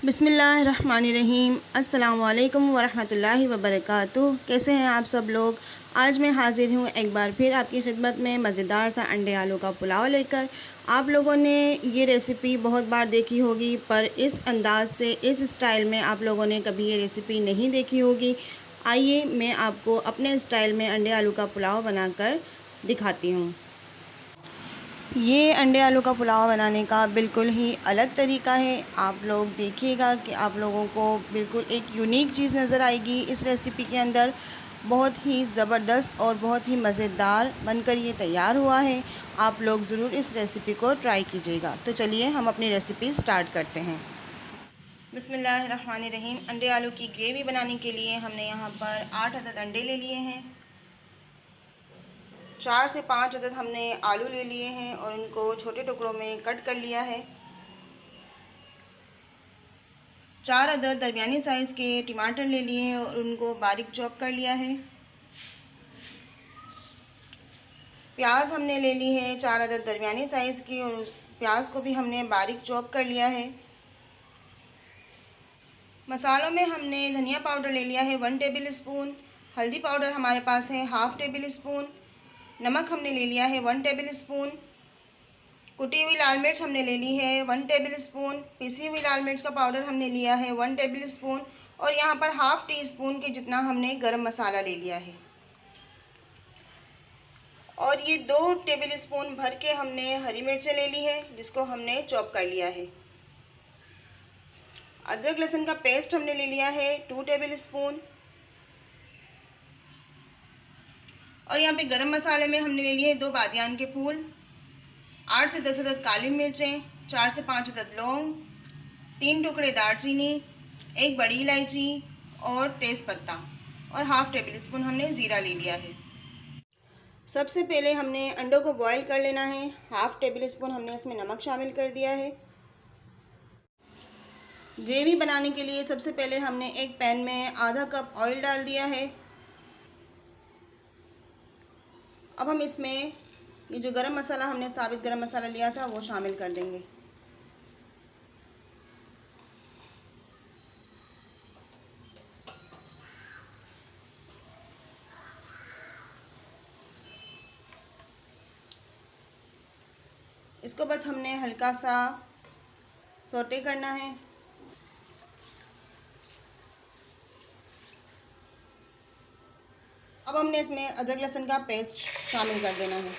बिस्मिल्लाहिर्रहमानिर्रहीम। अस्सलाम वालेकुम वरहमतुल्लाहि वबरकातुह। कैसे हैं आप सब लोग। आज मैं हाज़िर हूँ एक बार फिर आपकी खिदमत में मज़ेदार सा अंडे आलू का पुलाव लेकर। आप लोगों ने ये रेसिपी बहुत बार देखी होगी, पर इस अंदाज़ से, इस स्टाइल में आप लोगों ने कभी ये रेसिपी नहीं देखी होगी। आइए मैं आपको अपने स्टाइल में अंडे आलू का पुलाव बनाकर दिखाती हूँ। ये अंडे आलू का पुलाव बनाने का बिल्कुल ही अलग तरीका है। आप लोग देखिएगा कि आप लोगों को बिल्कुल एक यूनिक चीज़ नज़र आएगी इस रेसिपी के अंदर। बहुत ही ज़बरदस्त और बहुत ही मज़ेदार बनकर ये तैयार हुआ है। आप लोग ज़रूर इस रेसिपी को ट्राई कीजिएगा। तो चलिए हम अपनी रेसिपी स्टार्ट करते हैं। बिस्मिल्लाहिर्रहमानिर्रहीम। अंडे आलू की ग्रेवी बनाने के लिए हमने यहाँ पर 8 अदद अंडे ले लिए हैं। 4 से 5 अदद हमने आलू ले लिए हैं और उनको छोटे टुकड़ों में कट कर लिया है। 4 अदद दरमियानी साइज़ के टमाटर ले लिए हैं और उनको बारीक चॉप कर लिया है। प्याज हमने ले ली है 4 अदद दरमियानी साइज़ की और प्याज को भी हमने बारीक चॉप कर लिया है। मसालों में हमने धनिया पाउडर ले लिया है 1 टेबल स्पून। हल्दी पाउडर हमारे पास है हाफ़ टेबल स्पून। नमक हमने ले लिया है 1 टेबल स्पून। कुटी हुई लाल मिर्च हमने ले ली है 1 टेबल स्पून। पिसी हुई लाल मिर्च का पाउडर हमने लिया है 1 टेबल स्पून। और यहाँ पर हाफ़ टी स्पून के जितना हमने गरम मसाला ले लिया है। और ये 2 टेबल स्पून भर के हमने हरी मिर्चें ले ली है, जिसको हमने चॉप कर लिया है। अदरक लहसुन का पेस्ट हमने ले लिया है 2 टेबल स्पून। और यहाँ पे गरम मसाले में हमने ले लिए 2 बादियान के फूल, 8 से 10 अदद काली मिर्चें, 4 से 5 अदद लौंग, 3 टुकड़े दालचीनी, 1 बड़ी इलायची और तेज़पत्ता और हाफ़ टेबल स्पून हमने ज़ीरा ले लिया है। सबसे पहले हमने अंडों को बॉईल कर लेना है। हाफ़ टेबल स्पून हमने इसमें नमक शामिल कर दिया है। ग्रेवी बनाने के लिए सबसे पहले हमने एक पैन में आधा कप ऑयल डाल दिया है। अब हम इसमें ये जो गरम मसाला हमने साबित गरम मसाला लिया था वो शामिल कर देंगे। इसको बस हमने हल्का सा सौटे करना है। अब हमने इसमें अदरक लहसुन का पेस्ट शामिल कर देना है।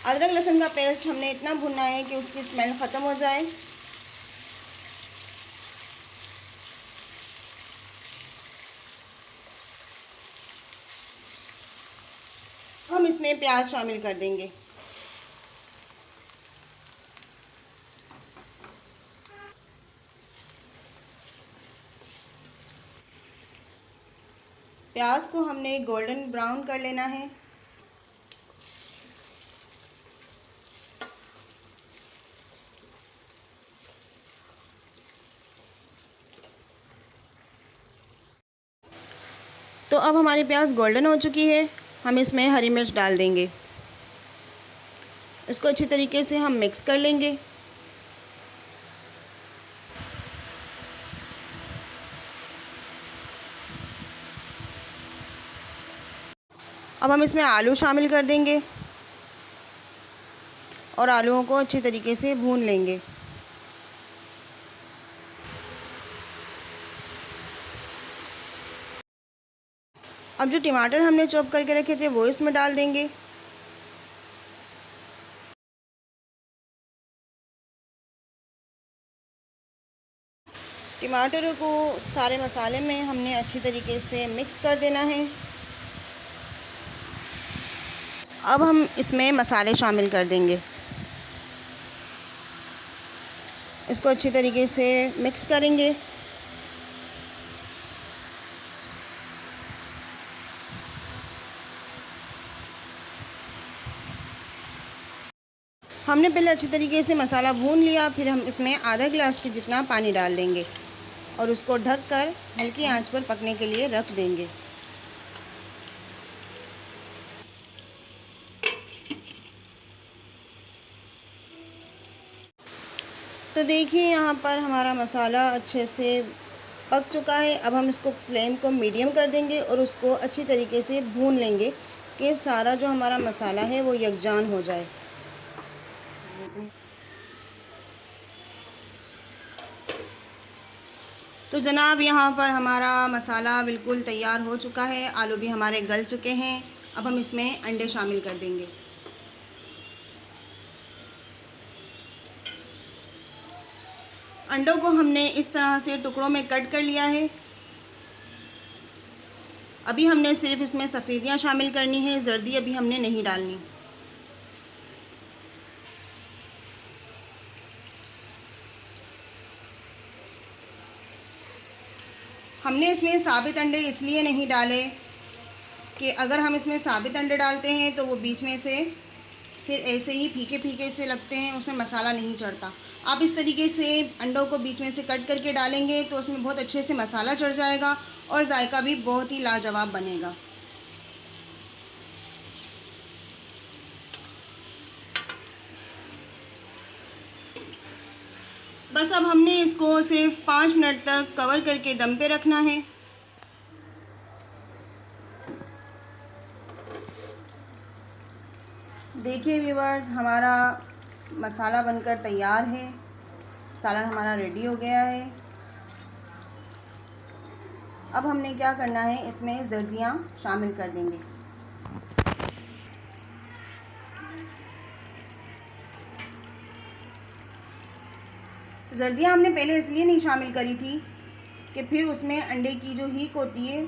अदरक लहसुन का पेस्ट हमने इतना भुनना है कि उसकी स्मेल ख़त्म हो जाए। हम इसमें प्याज शामिल कर देंगे। प्याज को हमने गोल्डन ब्राउन कर लेना है। तो अब हमारी प्याज गोल्डन हो चुकी है। हम इसमें हरी मिर्च डाल देंगे। इसको अच्छी तरीके से हम मिक्स कर लेंगे। अब हम इसमें आलू शामिल कर देंगे और आलूओं को अच्छी तरीके से भून लेंगे। अब जो टमाटर हमने चॉप करके रखे थे वो इसमें डाल देंगे। टमाटरों को सारे मसाले में हमने अच्छी तरीके से मिक्स कर देना है। अब हम इसमें मसाले शामिल कर देंगे। इसको अच्छी तरीके से मिक्स करेंगे। हमने पहले अच्छी तरीके से मसाला भून लिया, फिर हम इसमें आधा गिलास के जितना पानी डाल देंगे। और उसको ढककर हल्की आंच पर पकने के लिए रख देंगे। तो देखिए यहाँ पर हमारा मसाला अच्छे से पक चुका है। अब हम इसको फ्लेम को मीडियम कर देंगे और उसको अच्छी तरीके से भून लेंगे कि सारा जो हमारा मसाला है वो यकजान हो जाए। तो जनाब यहाँ पर हमारा मसाला बिल्कुल तैयार हो चुका है, आलू भी हमारे गल चुके हैं। अब हम इसमें अंडे शामिल कर देंगे। अंडों को हमने इस तरह से टुकड़ों में कट कर लिया है। अभी हमने सिर्फ इसमें सफ़ेदियाँ शामिल करनी है, जर्दी अभी हमने नहीं डालनी। हमने इसमें साबित अंडे इसलिए नहीं डाले कि अगर हम इसमें साबित अंडे डालते हैं तो वो बीच में से फिर ऐसे ही फीके फीके से लगते हैं, उसमें मसाला नहीं चढ़ता। आप इस तरीके से अंडों को बीच में से कट करके डालेंगे तो उसमें बहुत अच्छे से मसाला चढ़ जाएगा और जायका भी बहुत ही लाजवाब बनेगा। बस अब हमने इसको सिर्फ 5 मिनट तक कवर करके दम पे रखना है। देखिए व्यूअर्स, हमारा मसाला बनकर तैयार है, सालन हमारा रेडी हो गया है। अब हमने क्या करना है, इसमें जर्दियाँ शामिल कर देंगे। जर्दियाँ हमने पहले इसलिए नहीं शामिल करी थी कि फिर उसमें अंडे की जो हीक होती है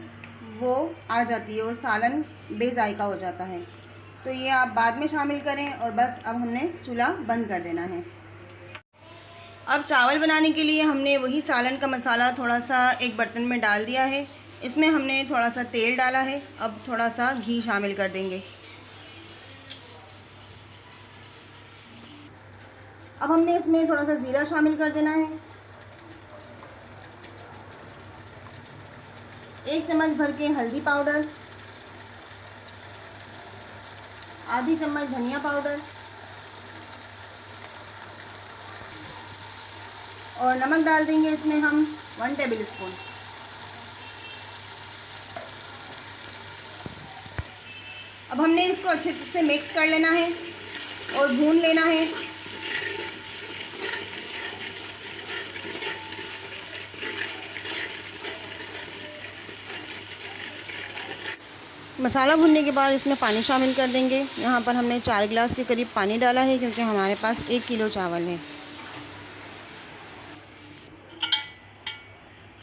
वो आ जाती है और सालन बेजायका हो जाता है। तो ये आप बाद में शामिल करें और बस अब हमने चूल्हा बंद कर देना है। अब चावल बनाने के लिए हमने वही सालन का मसाला थोड़ा सा एक बर्तन में डाल दिया है। इसमें हमने थोड़ा सा तेल डाला है। अब थोड़ा सा घी शामिल कर देंगे। अब हमने इसमें थोड़ा सा ज़ीरा शामिल कर देना है। 1 चम्मच भर के हल्दी पाउडर, आधी चम्मच धनिया पाउडर और नमक डाल देंगे इसमें हम 1 टेबल स्पून। अब हमने इसको अच्छे से मिक्स कर लेना है और भून लेना है। मसाला भुनने के बाद इसमें पानी शामिल कर देंगे। यहाँ पर हमने 4 गिलास के करीब पानी डाला है क्योंकि हमारे पास 1 किलो चावल है।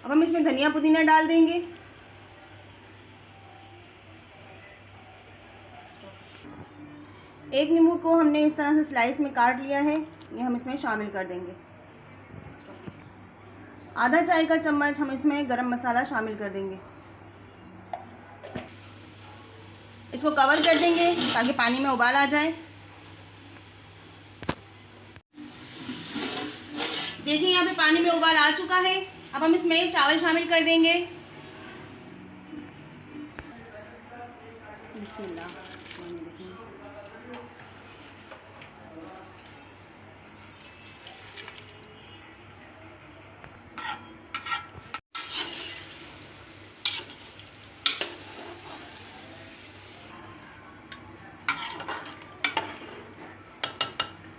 अब हम इसमें धनिया पुदीना डाल देंगे। एक नींबू को हमने इस तरह से स्लाइस में काट लिया है, ये हम इसमें शामिल कर देंगे। आधा चाय का चम्मच हम इसमें गरम मसाला शामिल कर देंगे। इसको कवर कर देंगे ताकि पानी में उबाल आ जाए। देखिए यहाँ पे पानी में उबाल आ चुका है। अब हम इसमें चावल शामिल कर देंगे। बिस्मिल्लाह।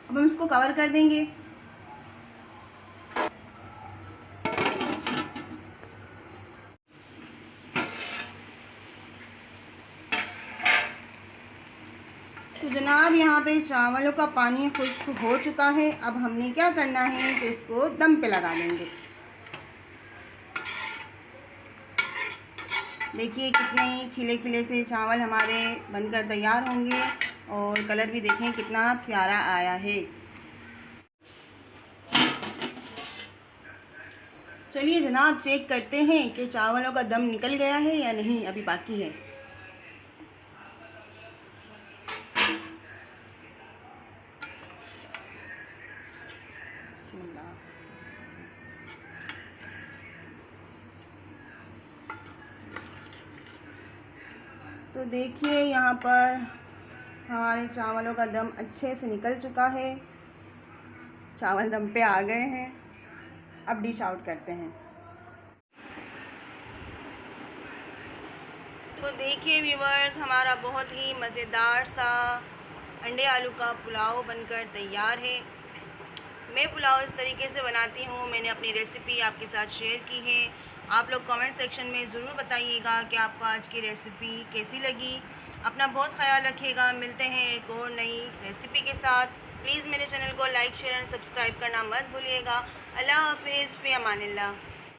अब हम इसको कवर कर देंगे। तो जनाब यहाँ पे चावलों का पानी खुश्क हो चुका है। अब हमने क्या करना है कि इसको दम पे लगा देंगे। देखिए कितने खिले खिले से चावल हमारे बनकर तैयार होंगे और कलर भी देखें कितना प्यारा आया है। चलिए जनाब चेक करते हैं कि चावलों का दम निकल गया है या नहीं, अभी बाकी है। तो देखिए यहाँ पर हमारे चावलों का दम अच्छे से निकल चुका है, चावल दम पे आ गए हैं। अब डिश आउट करते हैं। तो देखिए व्यूवर्स, हमारा बहुत ही मज़ेदार सा अंडे आलू का पुलाव बनकर तैयार है। मैं पुलाव इस तरीके से बनाती हूँ, मैंने अपनी रेसिपी आपके साथ शेयर की है। आप लोग कमेंट सेक्शन में ज़रूर बताइएगा कि आपको आज की रेसिपी कैसी लगी। अपना बहुत ख्याल रखिएगा। मिलते हैं एक और नई रेसिपी के साथ। प्लीज़ मेरे चैनल को लाइक, शेयर एंड सब्सक्राइब करना मत भूलिएगा। अल्लाह हाफिज़, फ़ी अमानिल्लाह।